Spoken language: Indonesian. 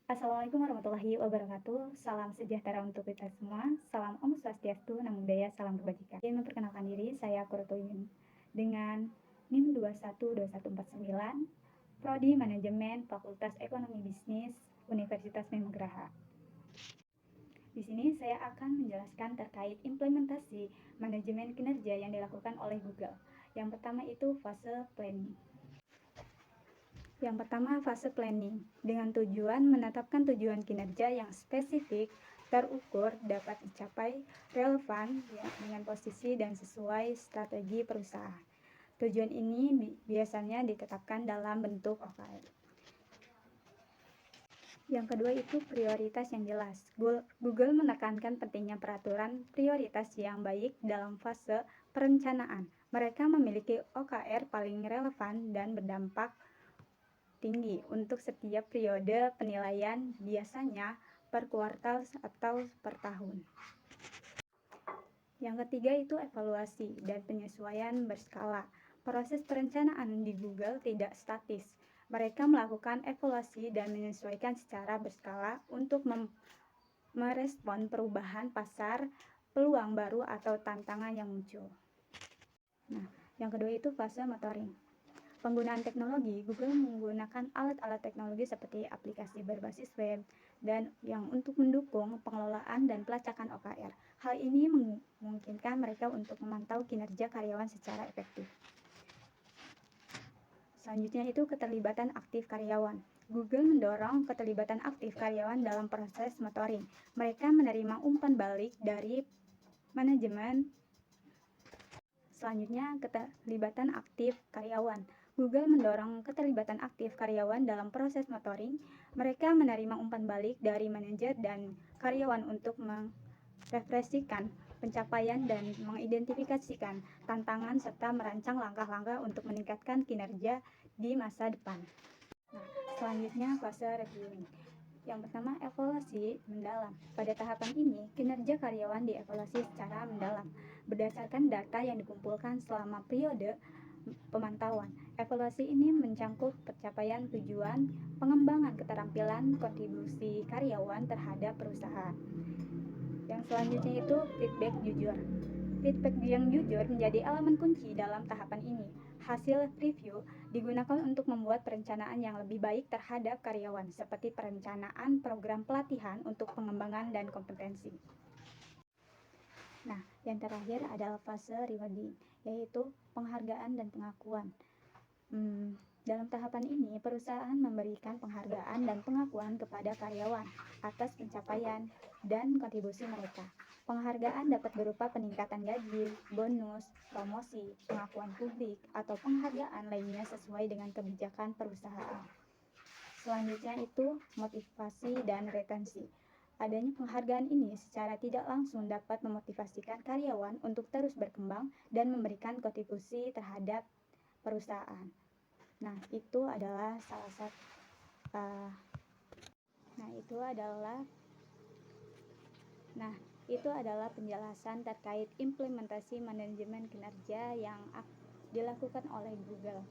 Assalamualaikum warahmatullahi wabarakatuh. Salam sejahtera untuk kita semua. Salam Om Swastiastu, Namo Buddhaya, salam kebajikan. Ingin memperkenalkan diri, saya Kurotoyun dengan NIM 212149, Prodi Manajemen Fakultas Ekonomi Bisnis Universitas Mimagraha. Di sini saya akan menjelaskan terkait implementasi manajemen kinerja yang dilakukan oleh Google. Yang pertama itu fase planning. Yang pertama, fase planning, dengan tujuan menetapkan tujuan kinerja yang spesifik, terukur, dapat dicapai, relevan dengan posisi dan sesuai strategi perusahaan. Tujuan ini biasanya ditetapkan dalam bentuk OKR. Yang kedua itu prioritas yang jelas. Google menekankan pentingnya peraturan prioritas yang baik dalam fase perencanaan. Mereka memiliki OKR paling relevan dan berdampak tinggi untuk setiap periode penilaian, biasanya per kuartal atau per tahun. Yang ketiga itu evaluasi dan penyesuaian berskala. Proses perencanaan di Google tidak statis. Mereka melakukan evaluasi dan menyesuaikan secara berskala untuk merespon perubahan pasar, peluang baru atau tantangan yang muncul. Nah, yang kedua itu fase monitoring. Penggunaan teknologi, Google menggunakan alat-alat teknologi seperti aplikasi berbasis web dan yang untuk mendukung pengelolaan dan pelacakan OKR. Hal ini memungkinkan mereka untuk memantau kinerja karyawan secara efektif. Selanjutnya itu keterlibatan aktif karyawan. Google mendorong keterlibatan aktif karyawan dalam proses monitoring. Mereka menerima umpan balik dari manajemen. Selanjutnya, keterlibatan aktif karyawan. Google mendorong keterlibatan aktif karyawan dalam proses monitoring. Mereka menerima umpan balik dari manajer dan karyawan untuk merefleksikan pencapaian dan mengidentifikasikan tantangan serta merancang langkah-langkah untuk meningkatkan kinerja di masa depan. Nah, selanjutnya fase reviewing. Yang pertama, evaluasi mendalam. Pada tahapan ini, kinerja karyawan dievaluasi secara mendalam berdasarkan data yang dikumpulkan selama periode pemantauan. Evaluasi ini mencangkup pencapaian tujuan, pengembangan keterampilan, kontribusi karyawan terhadap perusahaan. Yang selanjutnya itu feedback jujur. Feedback yang jujur menjadi elemen kunci dalam tahapan ini. Hasil review digunakan untuk membuat perencanaan yang lebih baik terhadap karyawan, seperti perencanaan program pelatihan untuk pengembangan dan kompetensi. Nah, yang terakhir adalah fase rewarding, yaitu penghargaan dan pengakuan. Dalam tahapan ini, perusahaan memberikan penghargaan dan pengakuan kepada karyawan atas pencapaian dan kontribusi mereka. Penghargaan dapat berupa peningkatan gaji, bonus, promosi, pengakuan publik, atau penghargaan lainnya sesuai dengan kebijakan perusahaan. Selanjutnya itu motivasi dan retensi. Adanya penghargaan ini secara tidak langsung dapat memotivasikan karyawan untuk terus berkembang dan memberikan kontribusi terhadap perusahaan. Nah, itu adalah salah satu itu adalah penjelasan terkait implementasi manajemen kinerja yang dilakukan oleh Google.